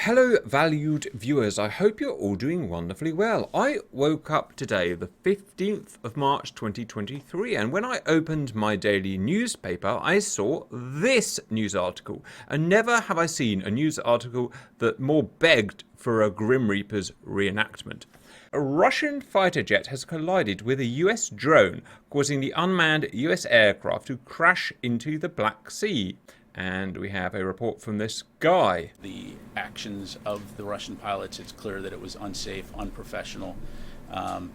Hello valued viewers, I hope you're all doing wonderfully well. I woke up today the 15th of March 2023 and when I opened my daily newspaper I saw this news article, and never have I seen a news article that more begged for a Grim Reaper's reenactment. A Russian fighter jet has collided with a US drone, causing the unmanned US aircraft to crash into the Black Sea. And we have a report from this guy. The actions of the Russian pilots, it's clear that it was unsafe, unprofessional, and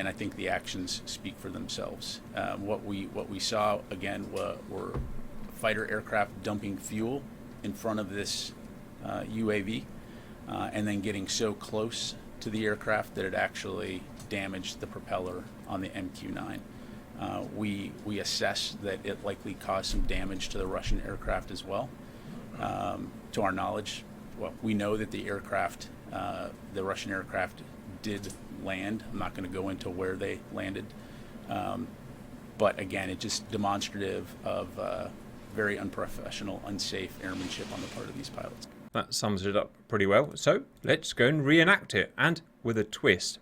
I think the actions speak for themselves. What we saw again were fighter aircraft dumping fuel in front of this UAV, and then getting so close to the aircraft that it actually damaged the propeller on the MQ-9. We assess that it likely caused some damage to the Russian aircraft as well. To our knowledge, well, we know that the aircraft, the Russian aircraft did land. I'm not going to go into where they landed. But again, it's just demonstrative of very unprofessional, unsafe airmanship on the part of these pilots. That sums it up pretty well. So let's go and reenact it, and with a twist.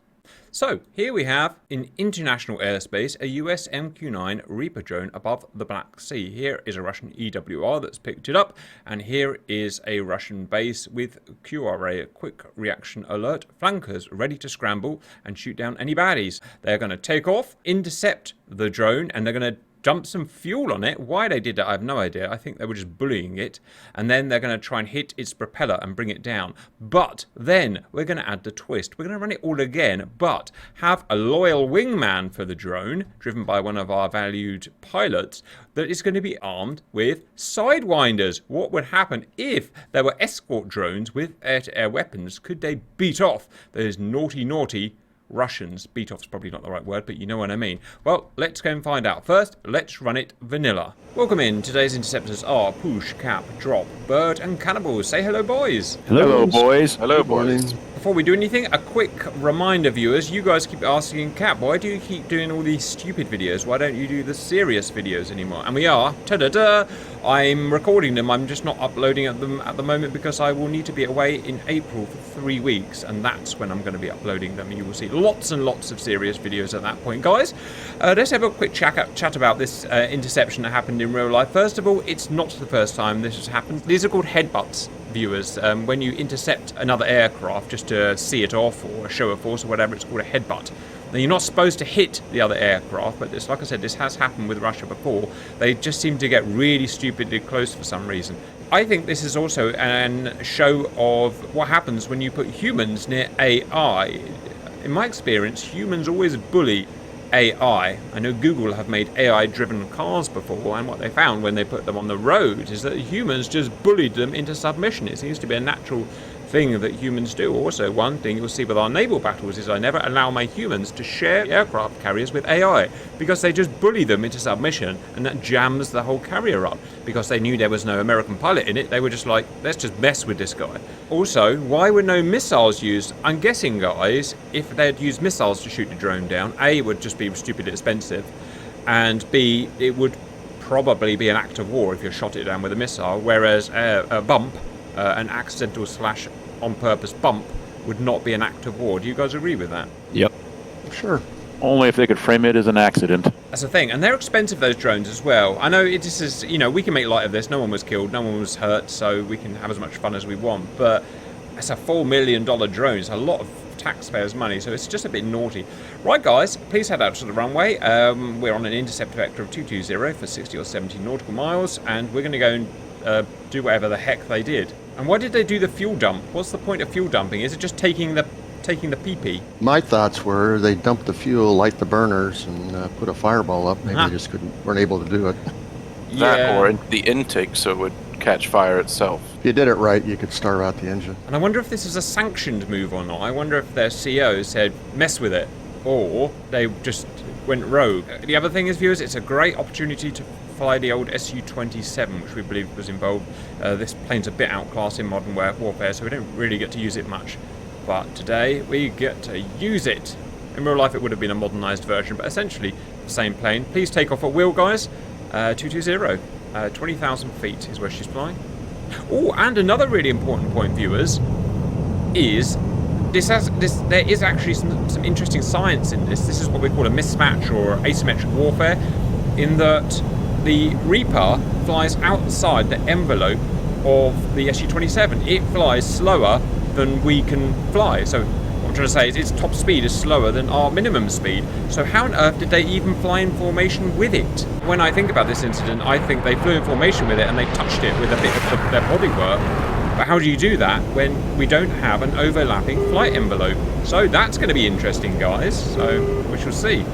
So here we have in international airspace a US MQ-9 Reaper drone above the Black Sea. Here is a Russian EWR that's picked it up, and here is a Russian base with QRA, quick reaction alert, flankers ready to scramble and shoot down any baddies. They're going to take off, intercept the drone, and they're going to dump some fuel on it. Why they did that, I have no idea. I think they were just bullying it. And then they're going to try and hit its propeller and bring it down. But then we're going to add the twist. We're going to run it all again, but have a loyal wingman for the drone, driven by one of our valued pilots, that is going to be armed with Sidewinders. What would happen if there were escort drones with air-to-air weapons? Could they beat off those naughty Russians? Beat off's probably not the right word, but you know what I mean. Well, let's go and find out. First, let's run it vanilla. Welcome in. Today's interceptors are Push, Cap, Drop, Bird, and Cannibals. Say hello, boys. Hello, boys. Hello, boys. Before we do anything, a quick reminder, viewers. You guys keep asking, Cap, why do you keep doing all these stupid videos? Why don't you do the serious videos anymore? And we are. Ta-da-da! I'm recording them. I'm just not uploading them at the moment because I will need to be away in April for 3 weeks, and that's when I'm going to be uploading them. You will see lots and lots of serious videos at that point, guys. Let's have a quick chat about this interception that happened in real life. First of all, it's not the first time this has happened. These are called headbutts, viewers. When you intercept another aircraft just to see it off or show a force or whatever, it's called a headbutt. Now, you're not supposed to hit the other aircraft, but this, like I said, this has happened with Russia before. They just seem to get really stupidly close for some reason. I think this is also a show of what happens when you put humans near AI. In my experience, humans always bully AI. I know Google have made AI-driven cars before, and what they found when they put them on the road is that humans just bullied them into submission. It seems to be a natural thing that humans do. Also, one thing you'll see with our naval battles is I never allow my humans to share aircraft carriers with AI because they just bully them into submission, and that jams the whole carrier up. Because they knew there was no American pilot in it, they were just like, let's just mess with this guy. Also, why were no missiles used? I'm guessing, guys, if they'd used missiles to shoot the drone down, A, it would just be stupidly expensive, and B, it would probably be an act of war if you shot it down with a missile, whereas a bump, an accidental slash on purpose bump, would not be an act of war. Do you guys agree with that? Yep. Sure. Only if they could frame it as an accident. That's the thing, and they're expensive, those drones, as well. I know this is, you know, we can make light of this. No one was killed, no one was hurt, so we can have as much fun as we want. But it's a $4 million drone. It's a lot of taxpayers' money, so it's just a bit naughty. Right, guys, please head out to the runway. We're on an intercept vector of 220 for 60 or 70 nautical miles, and we're going to go and do whatever the heck they did. And why did they do the fuel dump? What's the point of fuel dumping? Is it just taking the PP? My thoughts were they dumped the fuel, light the burners, and put a fireball up. Maybe they just weren't able to do it. That or the intake so it would catch fire itself. If you did it right, you could starve out the engine. And I wonder if this is a sanctioned move or not. I wonder if their CEO said, mess with it, or they just went rogue. The other thing is, viewers, it's a great opportunity to fly the old Su-27, which we believe was involved. This plane's a bit outclassed in modern warfare, so we don't really get to use it much. But today, we get to use it. In real life, it would have been a modernized version, but essentially the same plane. Please take off at wheel, guys. 220. 20,000 feet is where she's flying. Oh, and another really important point, viewers, is there is actually some interesting science in this. This is what we call a mismatch or asymmetric warfare, in that the Reaper flies outside the envelope of the SU-27. It flies slower than we can fly. So what I'm trying to say is its top speed is slower than our minimum speed. So how on earth did they even fly in formation with it? When I think about this incident, I think they flew in formation with it and they touched it with a bit of their bodywork. But how do you do that when we don't have an overlapping flight envelope? So that's going to be interesting, guys. So we shall see.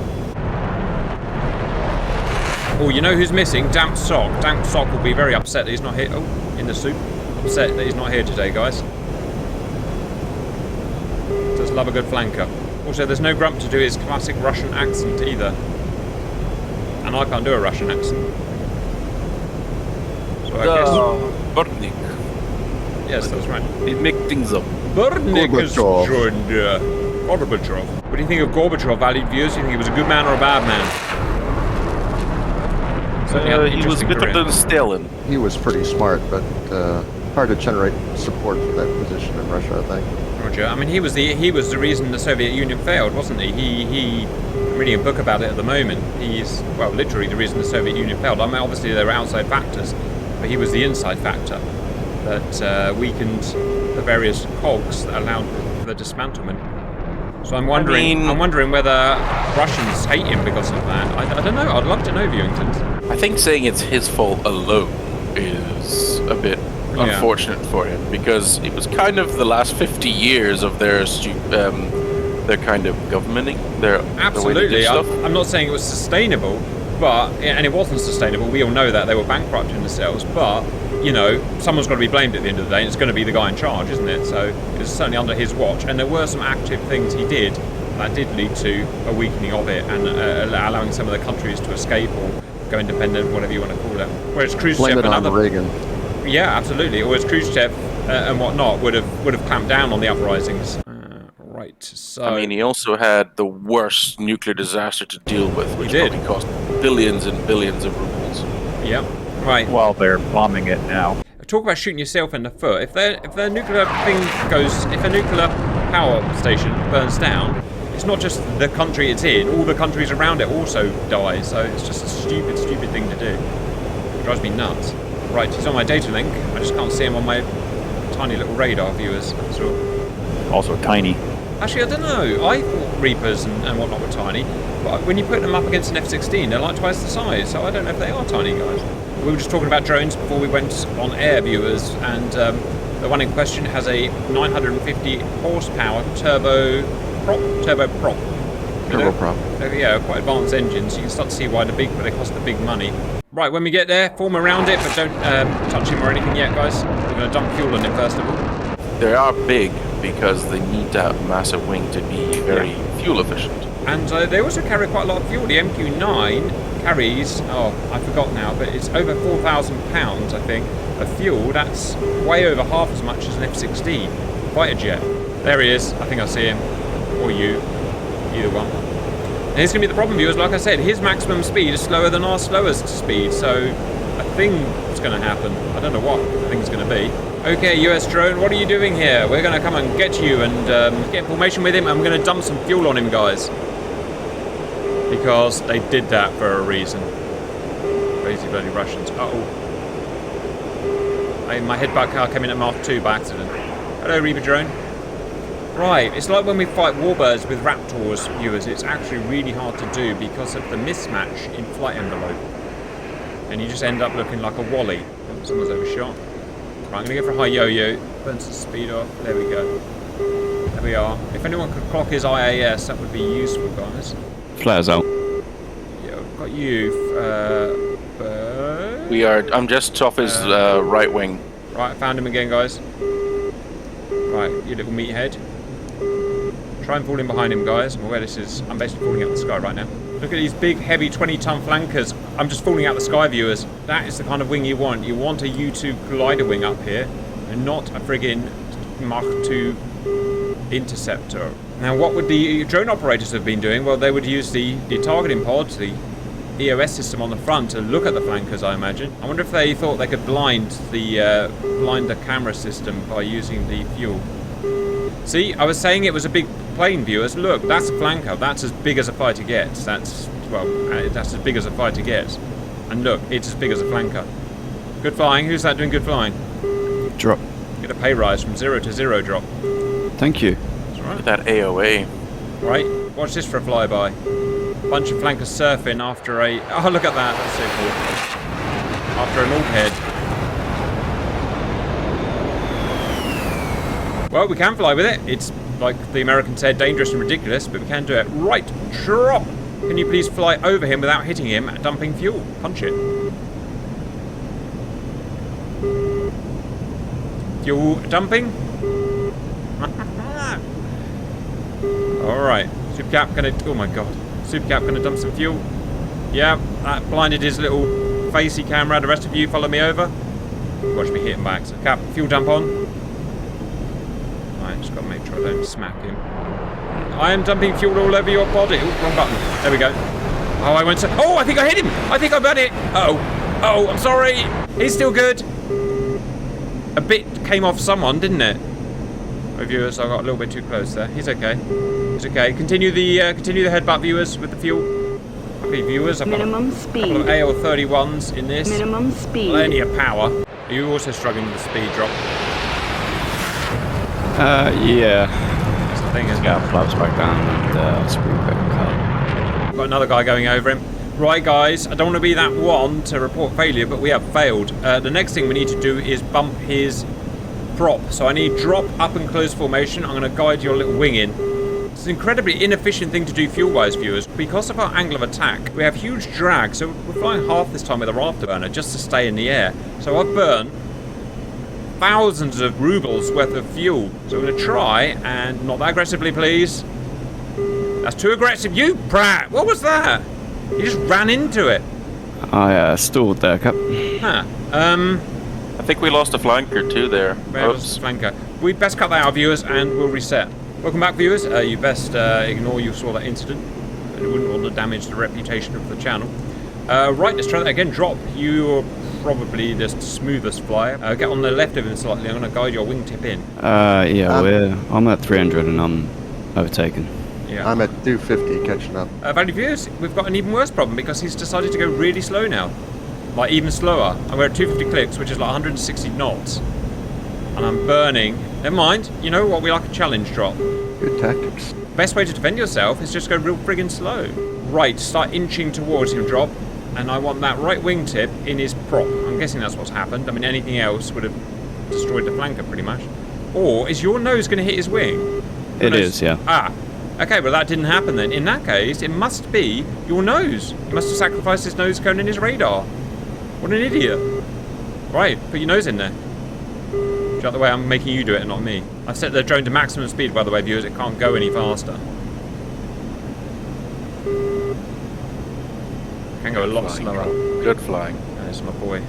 Oh, you know who's missing? Damp Sock. Damp Sock will be very upset that he's not here. Oh, in the soup. Upset that he's not here today, guys. Does love a good flanker. Also, there's no Grump to do his classic Russian accent either. And I can't do a Russian accent. So I guess... Burnik. Yes, that's right. They make things up. Burnik has Gorbachev. joined Gorbachev. What do you think of Gorbachev, valued viewers? Do you think he was a good man or a bad man? Certainly had an He was interesting better career. than Stalin. He was pretty smart, but hard to generate support for that position in Russia, I think. Roger. I mean, he was the reason the Soviet Union failed, wasn't he? I'm reading a book about it at the moment. He's, well, literally the reason the Soviet Union failed. I mean, obviously there were outside factors, but he was the inside factor that weakened the various cogs that allowed the dismantlement. So I'm wondering whether Russians hate him because of that. I don't know. I'd love to know, Viewingtons. I think saying it's his fault alone is a bit unfortunate for him, because it was kind of the last 50 years of their kind of governing, the way they Absolutely. did stuff. I'm not saying it was sustainable, but and it wasn't sustainable. We all know that they were bankrupting themselves, but you know, someone's got to be blamed at the end of the day, and it's going to be the guy in charge, isn't it? So it's certainly under his watch, and there were some active things he did that did lead to a weakening of it, and allowing some of the countries to escape or go independent, whatever you want to call it. Whereas Khrushchev Blame it and on other, Reagan. yeah, absolutely. Whereas Khrushchev and whatnot would have clamped down on the uprisings. Right. So I mean, he also had the worst nuclear disaster to deal with, which did. probably cost billions and billions of rubles. yeah, right. While they're bombing it now. Talk about shooting yourself in the foot. If the nuclear thing goes, if a nuclear power station burns down, it's not just the country it's in, all the countries around it also die. So it's just a stupid thing to do. It drives me nuts. Right, he's on my data link. I just can't see him on my tiny little radar, viewers. So Also tiny. actually, I don't know. I thought Reapers and whatnot were tiny, but when you put them up against an F-16, they're like twice the size. So I don't know if they are tiny, guys. We were just talking about drones before we went on air, viewers, and the one in question has a 950 horsepower turbo prop. Turboprop. Yeah, quite advanced engines. You can start to see why they cost the big money. Right, when we get there, form around it, but don't touch him or anything yet, guys. We're going to dump fuel on him first of all. They are big because they need to have a massive wing to be very fuel efficient. And they also carry quite a lot of fuel. The MQ-9 carries, I forgot now, but it's over 4,000 pounds, I think, of fuel. That's way over half as much as an F-16 fighter jet. There he is. I think I see him. Or you. Either one. And here's going to be the problem, viewers. Like I said, his maximum speed is slower than our slowest speed. So a thing is going to happen. I don't know what the thing's going to be. Okay, US drone, what are you doing here? We're going to come and get you and get in formation with him, and we're going to dump some fuel on him, guys. Because they did that for a reason. Crazy bloody Russians. Uh-oh. My headbutt car came in at Mark 2 by accident. Hello, Reaper drone. Right, it's like when we fight warbirds with raptors, viewers. It's actually really hard to do because of the mismatch in flight envelope. And you just end up looking like a wally. Oh, someone's overshot. Right, I'm going to go for a high yo-yo. Burn some speed off. There we go. There we are. If anyone could clock his IAS, that would be useful, guys. Flares out. Yeah, I've got you. We are. I'm just off his right wing. Right, I found him again, guys. Right, you little meathead. Try and fall in behind him, guys. I'm aware this is... I'm basically falling out the sky right now. Look at these big, heavy 20-ton flankers. I'm just falling out the sky, viewers. That is the kind of wing you want. You want a U-2 glider wing up here, and not a friggin' Mach 2 interceptor. Now, what would the drone operators have been doing? Well, they would use the targeting pods, the EOS system on the front to look at the flankers, I imagine. I wonder if they thought they could blind the camera system by using the fuel. See, I was saying it was a big plane, viewers. Look, that's a flanker. That's as big as a fighter gets. That's as big as a fighter gets. And look, it's as big as a flanker. Good flying. Who's that doing good flying? Drop. Get a pay rise from 0 to 0 drop. Thank you. That's right. That AOA. Right, watch this for a flyby. Bunch of flankers surfing after a... Oh, look at that. That's so cool. After an AUG head. Well, we can fly with it. It's, like the American said, dangerous and ridiculous, but we can do it. Right, drop. Can you please fly over him without hitting him, dumping fuel? Punch it. Fuel dumping. Alright. Supercap gonna... Oh my god. Supercap gonna dump some fuel. Yeah, that blinded his little facey camera. The rest of you follow me over. Watch me hit him back. So Cap, fuel dump on. Alright, just gotta make sure I don't smack him. I am dumping fuel all over your body. Oh, wrong button. There we go. Oh, I went so... Oh, I think I hit him. I think I got it. Oh, I'm sorry. He's still good. A bit came off someone, didn't it? Oh, viewers, I got a little bit too close there. He's okay. He's okay. Continue the headbutt, viewers, with the fuel. Okay, viewers, I've got a couple of AL-31s in this. Minimum speed. Plenty of power. Are you also struggling with the speed drop? Yeah. That's the thing, isn't it? Yeah, flaps back down and speed back cut. Got another guy going over him. Right, guys, I don't want to be that one to report failure, but we have failed. The next thing we need to do is bump his prop. So I need drop, up and close formation. I'm going to guide your little wing in. It's an incredibly inefficient thing to do fuel-wise, viewers. Because of our angle of attack, we have huge drag, so we're flying half this time with a afterburner just to stay in the air. So I've burned thousands of rubles worth of fuel. So we're going to try, and not that aggressively, please. That's too aggressive. You prat! What was that? You just ran into it. I stalled there, Cap. Huh. I think we lost a flanker too there. Where was the flanker? We'd best cut that out, viewers, and we'll reset. Welcome back, viewers. You best ignore you saw that incident. You wouldn't want to damage the reputation of the channel. Right, let's try that again. Drop. You're probably the smoothest flyer. Get on the left of him slightly. I'm going to guide your wingtip in. Yeah, I'm at 300 and I'm overtaken. Yeah. I'm at 250 catching up. Value viewers, we've got an even worse problem because he's decided to go really slow now. Like, even slower. And we're at 250 clicks, which is like 160 knots. And I'm burning. Never mind. You know what? We like a challenge drop. Good tactics. Best way to defend yourself is just go real friggin' slow. Right, start inching towards him, drop. And I want that right wingtip in his prop. I'm guessing that's what's happened. I mean, anything else would have destroyed the flanker pretty much. Or is your nose going to hit his wing? It is, yeah. Ah. Okay, well that didn't happen then. In that case, it must be your nose. He must have sacrificed his nose cone and his radar. What an idiot. Right, put your nose in there. Get out the way, I'm making you do it, not me. I've set the drone to maximum speed, by the way, viewers. It can't go any faster. Can go a lot slower. Good flying. There's my boy.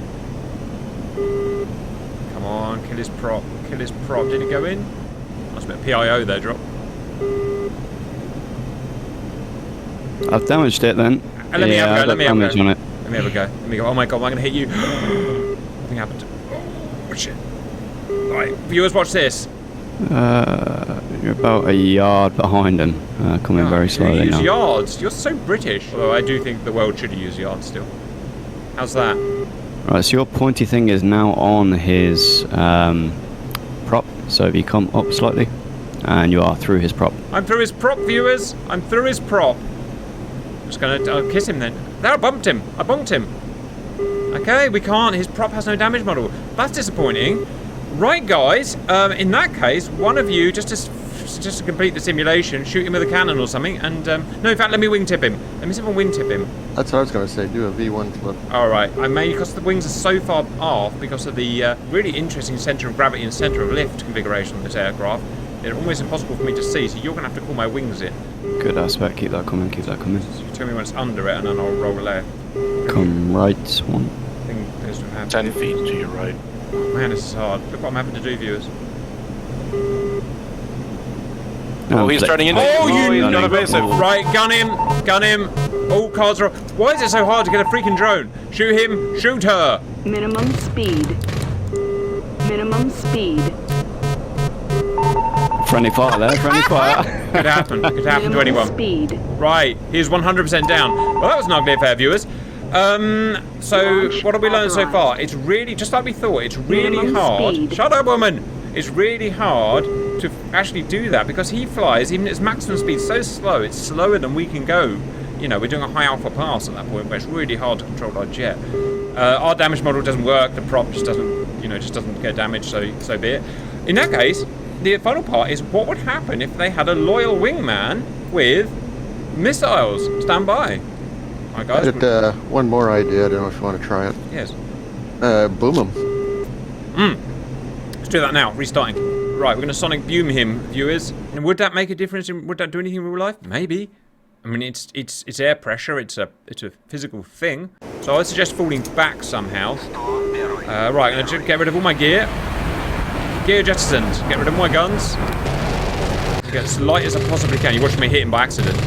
Come on, kill his prop. Kill his prop. Did it go in? That's a bit of PIO there, drop. I've damaged it then. Let me have a go, let me have a go. On it. Let me have a go. Let me go. Oh my god, am I going to hit you? Nothing happened. Oh shit. Alright, viewers, watch this. You're about a yard behind him, coming very slowly you now. use yards. You're so British. Although I do think the world should use yards still. How's that? Right, so your pointy thing is now on his prop. So if you come up slightly, and you are through his prop. I'm through his prop, viewers. I'm through his prop. Just gonna kiss him then. There, I bumped him. I bumped him. Okay, we can't. His prop has no damage model. That's disappointing. Right, guys. In that case, one of you, just to complete the simulation, shoot him with a cannon or something. And no, in fact, let me wingtip him. Let me see if I can wingtip him. That's what I was going to say. Do a V1 flip. All right. I may, because the wings are so far off, because of the really interesting center of gravity and center of lift configuration of this aircraft. They're almost impossible for me to see, so you're going to have to call my wings in. Good aspect, keep that coming, keep that coming. So you tell me when it's under it, and then I'll roll left. Come right, one. I think there's 10 feet to your right. Oh man, this is hard. Look what I'm having to do, viewers. Oh, he's turning into Oh, you got evasive. Right, gun him! Gun him. All cards are... Why is it so hard to get a freaking drone? Shoot him. Shoot her. Minimum speed. Minimum speed. Friendly fire there, friendly fire. Could happen. Could happen to Minimum anyone. speed. Right. He's 100% down. Well, that was an ugly affair, viewers. So what have we learned so far? It's really, just like we thought, it's really Minimum hard. speed. Shut up, woman. It's really hard to actually do that because he flies, even at his maximum speed, so slow. It's slower than we can go. You know, we're doing a high alpha pass at that point where it's really hard to control our jet. Our damage model doesn't work. The prop just doesn't, just doesn't get damaged. So be it. In that case, the final part is what would happen if they had a loyal wingman with missiles? Stand by. All right, guys. I had one more idea. I don't know if you want to try it. Yes. Boom him. Let's do that now. Restarting. Right, we're going to sonic boom him, viewers. And would that make a difference? Would that do anything in real life? Maybe. I mean, it's air pressure. It's a physical thing. So I suggest falling back somehow. Right, I'm going to get rid of all my gear. Gear jettisoned. Get rid of my guns. Get as light as I possibly can. You're watching me hit him by accident.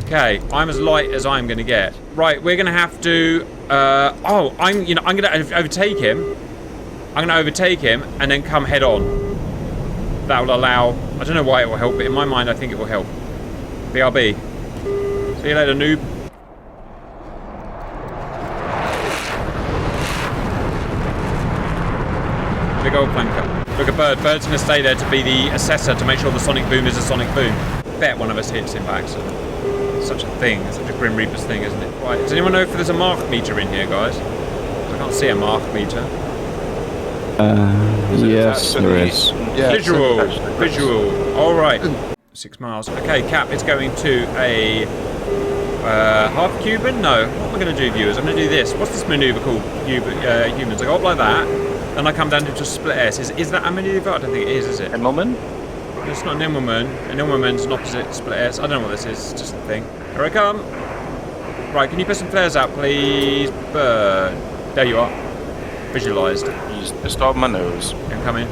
Okay, I'm as light as I'm going to get. Right, we're going to have to... I'm going to overtake him. I'm going to overtake him and then come head on. That will allow... I don't know why it will help, but in my mind, I think it will help. BRB. See you later, noob. Big old planker. Look at Bird. Bird's going to stay there to be the assessor to make sure the sonic boom is a sonic boom. Bet one of us hits him by accident. It's such a thing. It's such a Grim Reaper's thing, isn't it? Right. Does anyone know if there's a mark meter in here, guys? I can't see a mark meter. Yes, there is. Yeah, Visual. All right. 6 miles. Okay, Cap, it's going to a half Cuban? No. What am I going to do, viewers? I'm going to do this. What's this maneuver called, humans? I go up like that, then I come down to just split S. Is that a maneuver? I don't think it is it? Emmelman? It's not an Immelman. An Immelman's an opposite split S. I don't know what this is. It's just a thing. Here I come. Right, can you put some flares out, please? Bird. There you are. Visualised. He's just on my nose. I'm coming.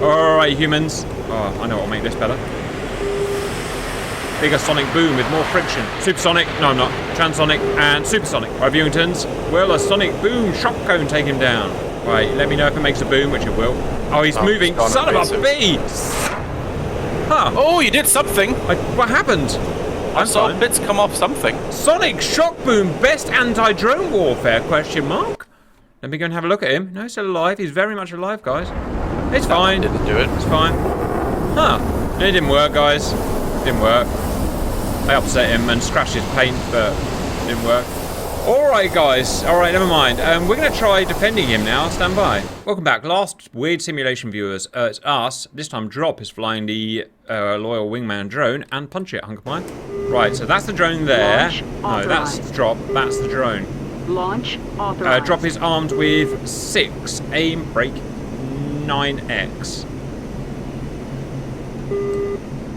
Alright, humans. Oh, I know what'll make this better. Bigger sonic boom with more friction. Supersonic. No, I'm not. Transonic and supersonic. Right, Viewingtons. Will a sonic boom shock cone take him down? Right, let me know if it makes a boom, which it will. Oh, he's moving. Son of a bee! Huh. Oh, you did something. What happened? I saw bits come off something. Sonic shock boom, best anti-drone warfare, question mark? Let me go and have a look at him. No, he's still alive. He's very much alive, guys. It's fine. Didn't do it. It's fine. Huh. It didn't work, guys. It didn't work. I upset him and scratched his paint, but it didn't work. Alright, guys. Alright, never mind. We're going to try defending him now. Stand by. Welcome back. Last weird simulation, viewers. It's us. This time Drop is flying the loyal wingman drone and punch it, Hunker Pie. Right, so that's the drone there. No, that's Drop. That's the drone. Launch authorized. Drop is armed with 6. Aim, brake, 9X.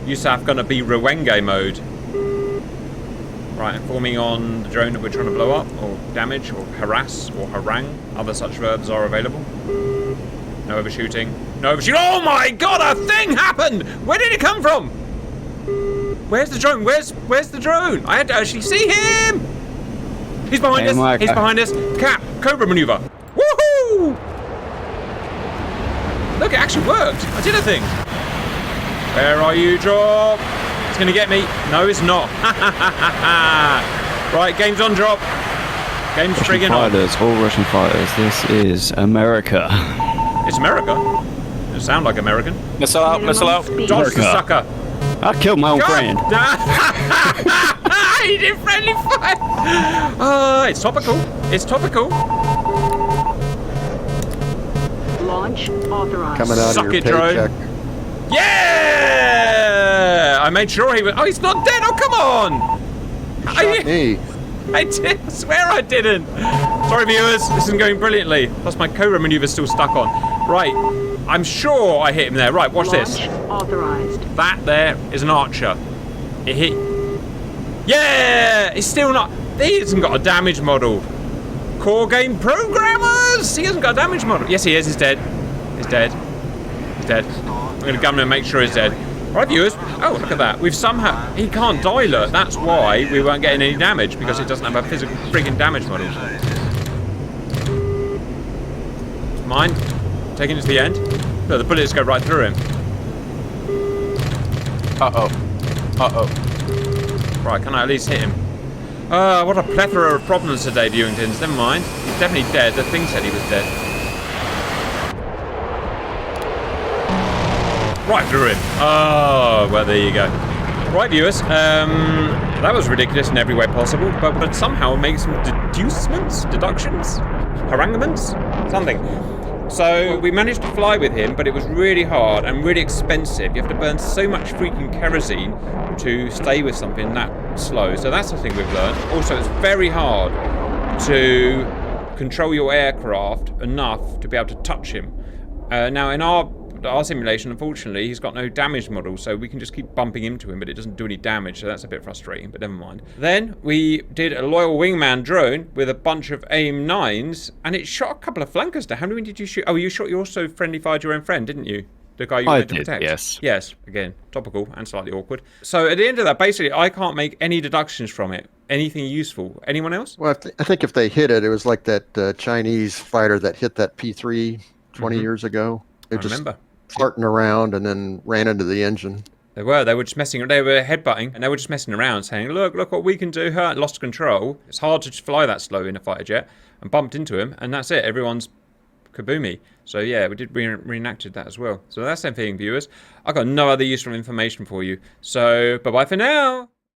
Yusuf gonna be Rwenge mode. Right, informing on the drone that we're trying to blow up, or damage, or harass, or harangue. Other such verbs are available. No overshooting. No overshooting. Oh my god, a thing happened! Where did it come from? Where's the drone? Where's the drone? I had to actually see him! He's behind us. He's behind us. Cap, Cobra maneuver. Woohoo! Look, it actually worked. I did a thing. Where are you, Drop? It's going to get me. No, it's not. Right, game's on, Drop. Game's friggin' on. Fighters, all Russian fighters. This is America. It's America. It sound like American. Missile out, missile out. Dodge the sucker. I killed my own friend. He did friendly fire. It's topical. It's topical. Launch authorized. Coming out Suck of your it, drone. paycheck. Yeah! I made sure he was... Oh, he's not dead! Oh, come on! Shot me. I did. I swear I didn't. Sorry, viewers. This isn't going brilliantly. Plus, my Cobra maneuver's still stuck on. Right. I'm sure I hit him there. Right, watch this. Authorized. That there is an archer. It hit... Yeah! It's still not... He hasn't got a damage model. Core game programmers! He hasn't got a damage model. Yes, he is. He's dead. He's dead. He's dead. I'm going to gun him and make sure he's dead. Right, viewers. Oh, look at that. We've somehow... He can't die, look. That's why we weren't getting any damage, because it doesn't have a physical freaking damage model. It's mine. Taking it to the end. Look, the bullets go right through him. Uh-oh. Uh-oh. Right, can I at least hit him? What a plethora of problems today, Viewingtons. Never mind. He's definitely dead. The thing said he was dead. Right through him. Oh, well, there you go. Right, viewers. That was ridiculous in every way possible, but somehow make some deductions, harangements, something. So we managed to fly with him, but it was really hard and really expensive. You have to burn so much freaking kerosene to stay with something that slow. So that's the thing we've learned. Also, it's very hard to control your aircraft enough to be able to touch him. Now, in our simulation, unfortunately, he's got no damage model, so we can just keep bumping into him, but it doesn't do any damage, so that's a bit frustrating, but never mind. Then we did a loyal wingman drone with a bunch of AIM-9s, and it shot a couple of flankers down. How many did you shoot? Oh, you also friendly fired your own friend, didn't you? The guy you were meant to protect. Yes. Yes, again, topical and slightly awkward. So at the end of that, basically, I can't make any deductions from it. Anything useful. Anyone else? Well, I think if they hit it, it was like that Chinese fighter that hit that P3 20 years ago. I remember. Farting around and then ran into the engine. They were just messing, they were headbutting, and they were just messing around saying, look what we can do, lost control. It's hard to fly that slow in a fighter jet, and bumped into him, and that's it, everyone's kaboomy. So yeah, we did reenacted that as well. So that's the thing, viewers. I've got no other useful information for you. So, bye-bye for now!